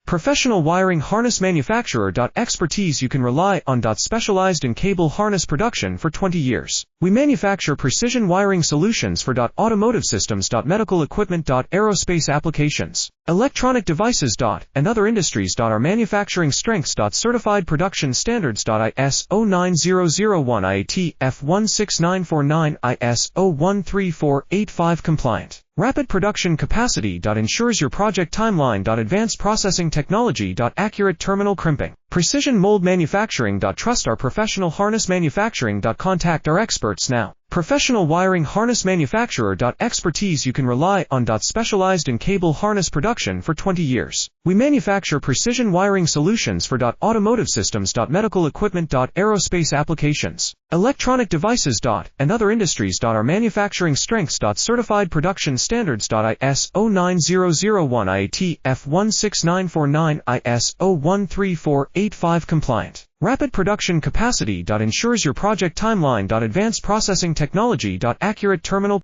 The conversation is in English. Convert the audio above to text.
Professional wiring harness manufacturer. Expertise you can rely on. Specialized in cable harness production for 20 years. We manufacture precision wiring solutions for automotive systems, medical equipment, aerospace applications, electronic devices, and other industries. Our manufacturing strengths. Certified production standards. ISO 9001 IAT F16949 ISO 13485 compliant. Rapid production capacity. Ensures your project timeline. Advanced processing technology. Accurate terminal crimping. Precision mold manufacturing. Trust our professional harness manufacturing. Contact our experts now. Professional wiring harness manufacturer. Expertise you can rely on. Specialized in cable harness production for 20 years. We manufacture precision wiring solutions for automotive systems, medical equipment, aerospace applications, electronic devices, and other industries. Our manufacturing strengths. Certified production standards. ISO 9001 IAT F16949 ISO 13485 compliant. Rapid production capacity. Ensures your project timeline. Advanced processing technology. Accurate terminal